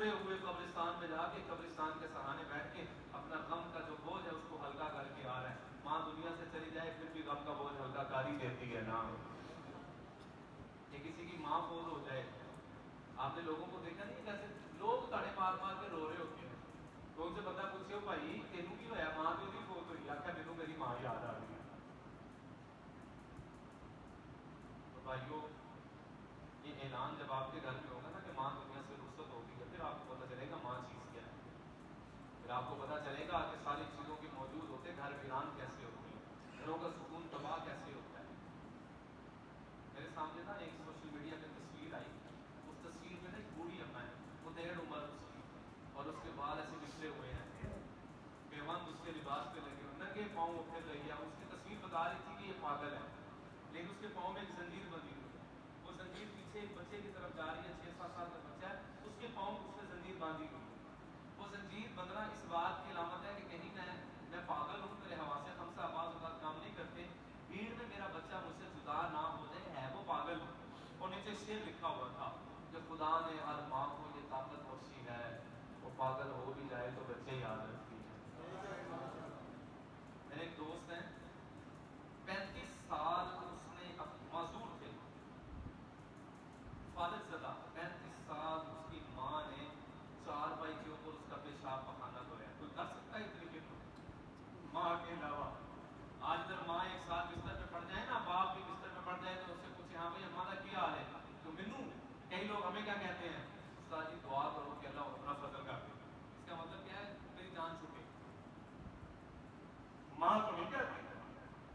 اکڑے ہوئے قبرستان میں جا کے قبرستان کے سہانے بیٹھ کے اپنا غم کا جو بوجھ ہے اس کو ہلکا کر کے آ رہا ہے. ماں دنیا سے چلی جائے پھر بھی غم کا بوجھ ہلکا کر ہی دیتی ہے نا. کہ کسی کی ماں فوت ہو جائے, آپ نے لوگوں کو دیکھا نہیں کیسے لوگ تاڑے مار مار کے رو رہے ہوتے ہیں. تو ان سے بندہ پوچھے بھائی تینوں کی ہوا ماں تو نہیں فوت ہوئی, آخر میرے میری ماں یاد آ رہی ہے. تو بھائیو یہ اعلان جب آپ کے گھر میں ہوگا نا کہ ماں دنیا سے رخصت ہوگی ہے, پھر آپ کو پتہ چلے گا ماں چیز کیا ہے. پھر آپ کو پتہ چلے گا کہ ساری چیزوں کے موجود ہوتے گھر ویران کیسے ہوتی ہیں, گھروں کا سکون تباہ کیسے ہوتا ہے. میرے سامنے نا ایک سوشل میڈیا پہ تصویر آئی. اس تصویر میں نا ایک بوڑھی اماں ہے, وہ 1.5 عمر اس کی, اور اس کے بال ایسے بکھرے ہوئے ہیں, پیوند اس کے لباس پہ لگے ہوئے, ننگے پاؤں وہ پھر رہی ہے. اس کی تصویر بتا رہی تھی کہ یہ پاگل ہے, لیکن اس کے پاؤں میں ایک زنجیر بندھی ہوئی ہے. وہ زنجیر پیچھے ایک بچے کی طرف جا رہی ہے, 6-7 سال کا بچہ ہے, اس کے پاؤں اس نے زنجیر باندھی ہوئی ہے. وہ زنجیر بندھنا اس بات کی علامت ہے کہ کہیں میں پاگل ہوں, میرے حواس خمسہ آواز اوقات کام نہیں کرتے, بھیڑ میں میرا بچہ مجھ سے جدا نہ ہو جائے, ہے وہ پاگل. اور نیچے شعر لکھا ہوا تھا کہ خدا نے ہر ماں کو یہ طاقت بخشی ہے, وہ پاگل ہو بھی جائے تو بچے یاد رکھتی ہے. میرے ایک دوست ہیں, 35 سال اس نے معذور تھے, فالج زدہ, 35 سال اس کی ماں نے 4 بھائی کے اوپر اس کا پیشاب پخانا دھویا. کوئی کر سکتا ہے اتنی خدمت ماں کے علاوہ؟ آج اگر ماں ایک ساتھ بستر پہ پڑ جائے نا, باپ بھی بستر پہ پڑ جائے, تو اس سے پوچھے ہاں بھائی ہمارا کیا حال ہے, تو منو کئی لوگ ہمیں کیا کہتے ہیں, استاد جی دعا کرو کہ اللہ اپنا فضل کر دے. اس کا مطلب کیا ہے, میری جان چھوٹے. ماں تو نہیں کہتی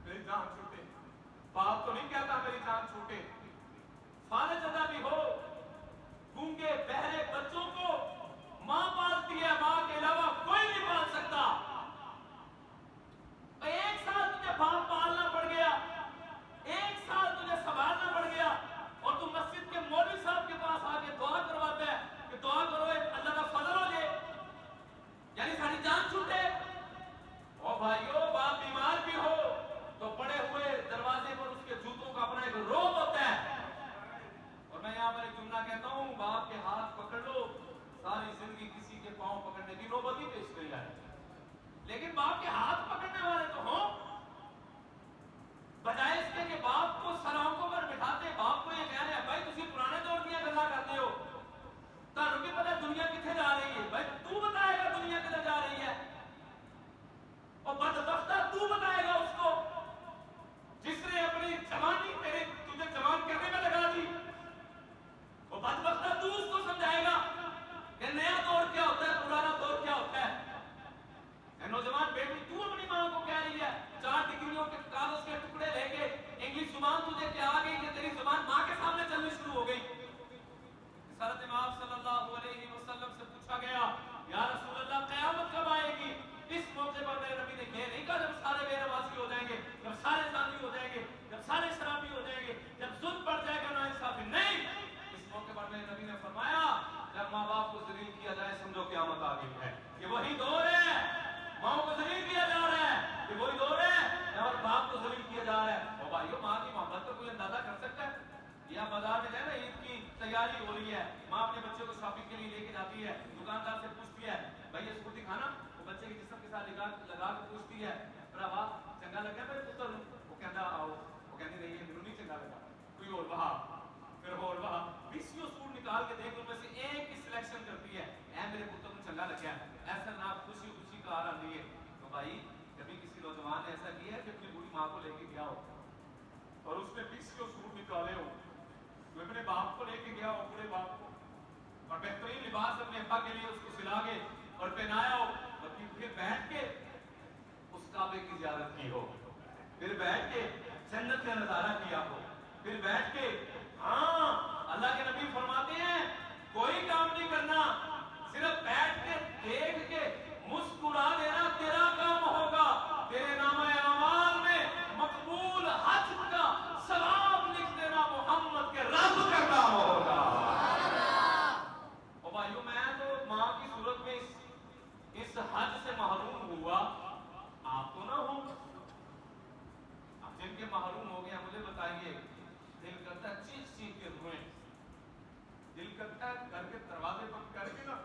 میری جان چھوٹے, باپ تو نہیں کہتا میری جان چھوٹے. فالج زدہ بھی ہو, گونگے بہرے بچوں کو ماں پالتی ہے, ماں کے علاوہ کوئی نہیں پال سکتا. ایک سال تجھے باپ پالنا پڑ گیا, ایک سال تجھے سنبھالنا پڑ گیا, اور تم مسجد کے مولوی صاحب کے پاس آ کے دعا کرواتا ہے کہ دعا کرو اللہ کا فضل ہو جائے, یعنی ساری جان چھوٹے. اور بھائیو باپ بیمار بھی ہو تو پڑے ہوئے دروازے پر اس کے جوتوں کا اپنا ایک روب ہوتا ہے. اور میں یہاں پر ایک جملہ کہتا ہوں, باپ کے ہاتھ پکڑ لو, ساری زندگی کسی کے پاؤں پکڑنے کی نوبت ہی پیش نہیں آئے. لیکن باپ کے ہاتھ پکڑنے والے تو ہوں, بجائے اس کے کہ باپ کو سلاخوں پر بٹھاتے, باپ کو یہ کہہ رہے ہیں بھائی تسی پرانے دور کی گلا کرتے ہو, تانوں کی پتہ دنیا کتنے جا رہی ہے, بھائی تو بتائے گا دنیا کدھر جا رہی ہے. اور بدبختہ تو بتائے گا اس کو جس نے اپنی جوانی تجھے جوان کرنے میں لگا دی. وہ بدبختہ تو اس کو سمجھائے گا کہ نیا دور کیا ہوتا ہے, پرانا دور کیا ہوتا ہے. نوجوان بیٹی تو اپنی ماں کو کہہ رہی ہے 4 ڈگریوں کے کاغذ کے ٹکڑے لے کے انگلش زبان تجھے کیا آ گئی کہ تیری زبان ماں کے سامنے چلنی شروع ہو گئی. حضرت امام صلی اللہ علیہ وسلم سے پوچھا گیا یا رسول اللہ قیامت کب آئے گی؟ اس موقع پر میرے نبی نے یہ نہیں کہا جب سارے بے نمازی ہو جائیں گے, جب سارے زانی ہو جائیں گے, جب سارے شرابی ہو جائیں گے, جب ظلم بڑھ جائے گا ناانصافی, نہیں. اس موقع پر میرے نبی نے فرمایا جب ماں باپ کو ذلیل کیا جائے سمجھو قیامت آ گئی ہے. یہ وہی دور ہے, ماں کو ذلیل کیا جا رہا ہے, یہ وہی دور ہے اور باپ کو ذلیل کیا جا رہا ہے. اور بھائیو ماں کی محبت کا کوئی اندازہ کر سکتا ہے؟ یا بازار میں جائے نا, عید کی تیاری ہو رہی ہے, ماں اپنے بچے کو شاپنگ کے لیے لے کے جاتی ہے, دکاندار سے پوچھتی ہے بھائی یہ اسکوٹی کھانا, وہ بچے کے جسم کے ساتھ لگا کے پوچھتی ہے بھراوا چنگا لگا میرے پتر, وہ کہتا آؤ, وہ کہتی نہیں یہ نہیں چنگا لگا, کوئی اور وہاں پھر اور وہاں 20 سوٹ نکال کے دیکھ ان میں سے ایک کی سلیکشن کرتی ہے, اے میرے پتر کو چنگا لگا, ایسا نہ خوشی خوشی کا آ رہی ہے. تو بھائی کبھی کسی نوجوان نے ایسا کیا ہے کہ اپنی بوڑھی ماں کو لے کے گیا ہو اور اس نے 20 سوٹ نکالے ہو, تو اپنے باپ کو لے کے گیا ہو, بڑے باپ کو, اور بہترین لباس اپنے ابا کے لیے اس کو سلا کے اور پہنایا ہو, اور پھر بیٹھ کے اس کعبے کی زیارت کی ہو, پھر بیٹھ کے جنت کا نظارہ کیا ہو, پھر بیٹھ کے ہاں اللہ کے نبی فرماتے ہیں کوئی کام نہیں کرنا, صرف بیٹھ کے دیکھ کے مسکرا دینا تیرا کام ہوگا, تیرے نامہ اعمال میں مقبول حج کا ثواب لکھ دینا محمد کے رب کا کام ہوگا. اور بھائیو میں تو ماں کی صورت میں اس حج سے محروم ہوا, آپ تو نہ ہوں. اب جن کے محروم ہو گیا مجھے بتائیے, دل کرتا ہے چیخ چیخ کے روئیں, دل کرتا ہے گھر کے دروازے بند کر کے نا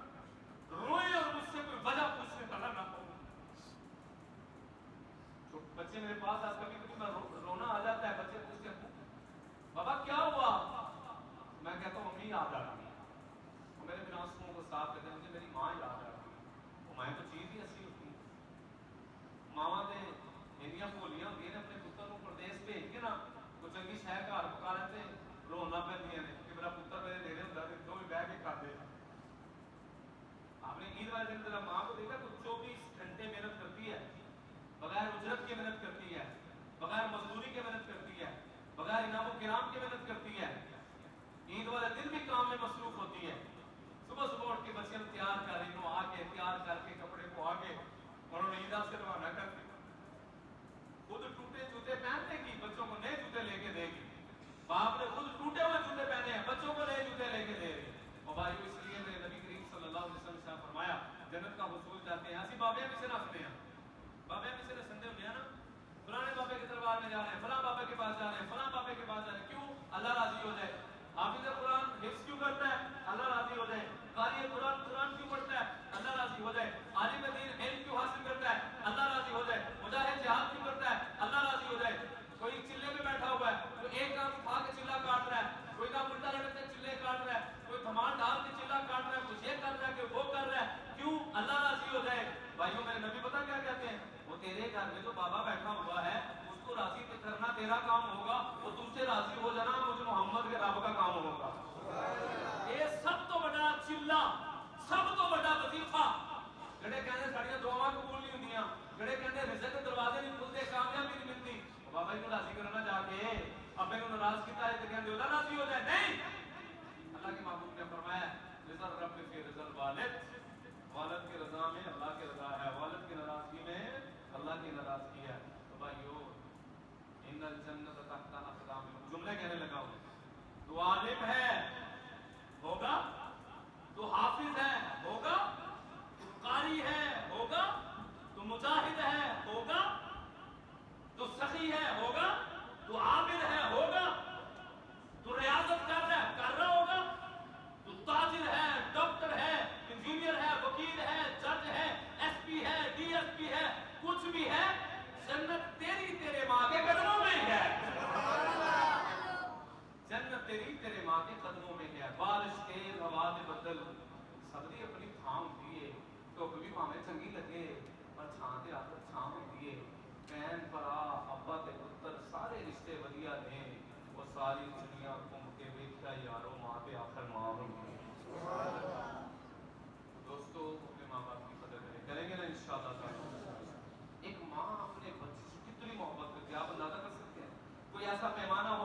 مدینہ سے روانہ کرتی، خود ٹوٹے جوتے پہنتے گی، بچوں کو نئے جوتے لے کے دے گی. باپ نے خود ٹوٹے ہوئے جوتے پہنے ہیں، بچوں کو نئے جوتے لے کے دے رہی. اور بھائیو اس لیے میرے نبی کریم صلی اللہ علیہ وسلم نے فرمایا جنت کا حصول چاہتے ہیں اسی بابے میں سے نستے ہیں، بابے میں سے سندے ہوتے ہیں نا، فلانے بابے کے دربار میں جا رہے ہیں، فلاں بابے کے پاس جا رہے ہیں، فلاں بابے کے پاس جا رہے ہیں. کیوں؟ اللہ راضی ہو جائے. حافظ قرآن حفظ کیوں کرتا ہے؟ اللہ راضی ہو جائے. قاری قرآن قرآن کیوں پڑھتا ہے؟ اللہ راضی ہو جائے. عالم دین علم کیوں حاصل کرتا ہے؟ اللہ راضی ہو جائے. مجاہد جہاد کیوں کرتا ہے؟ اللہ راضی ہو جائے. کوئی چلے میں بیٹھا ہوا ہے، کوئی ایک کام اٹھا کے چلا کاٹ رہا ہے، کوئی کام الٹا لڑکتے چلے کاٹ رہا ہے، کوئی دھمال ڈال کے چلا کاٹ رہا ہے، کچھ یہ کر رہا ہے کہ وہ کر رہا ہے. کیوں؟ اللہ راضی ہو جائے. بھائیوں میرے نبی پتہ کیا کہتے ہیں؟ وہ تیرے گھر میں جو بابا بیٹھا ہوا ہے اس کو راضی کرنا تیرا کام ہوگا، وہ تم سے راضی ہو جانا مجھے محمد کے رب کا کام ہوگا. یہ سب تو بڑا چلا، سب تو بڑا وظیفہ. جڑے کہندے ساڈیاں دعاواں قبول نہیں ہوندیاں، جڑے کہندے رزق کے دروازے نہیں کھلتے، کامیابی نہیں ملتی، بابا جی کو راضی کرنا جا کے ابے کو ناراض کیتا ہے تو کہندے اللہ راضی ہو جائے. نہیں، اللہ کے محبوب نے فرمایا رضا رب فی رضا الوالد، والد کی رضا میں اللہ کی رضا ہے، والد کی ناراضگی میں اللہ کی ناراضگی ہے. تو بھائیو ان الجنت تحت اقدام، جملے کہنے لگا ہوں. تو عالم ہے ہوگا، تو حافظ ہے ہوگا، تو قاری ہے ہوگا، تو مجاہد ہے ہوگا، تو سخی ہے ہوگا، تو عابد ہے ہوگا، تو ریاضت کر رہا ہوگا، تو تاجر ہے، ڈاکٹر ہے، انجینئر ہے، وکیل ہے، جج ہے، ایس پی ہے، ڈی ایس پی ہے، کچھ بھی ہے، جنت تیری تیرے ماں کے قدموں میں ہی ہے. جنت تیری تیرے ماں کے قدموں میں ہے. بارش تیز ہوا دے بدل سبھی اپنی تھام ہوتی ہے، دھوپ بھی پاویں چنگی لگے پر چھاں تے آخر چھاں ہوتی ہے. بہن بھرا ابا تے پتر سارے رشتے ودیا نے، وہ ساری دنیا گھوم کے ویکھیا یارو ماں تے آخر ماں ہوئی ہے. دوستو اپنے ماں باپ کی قدر کریں گے نا انشاءاللہ تعالی. ایک ماں اپنے بچے سے کتنی محبت کرتی ہے آپ اندازہ کر سکتے ہیں. کوئی ایسا پیمانہ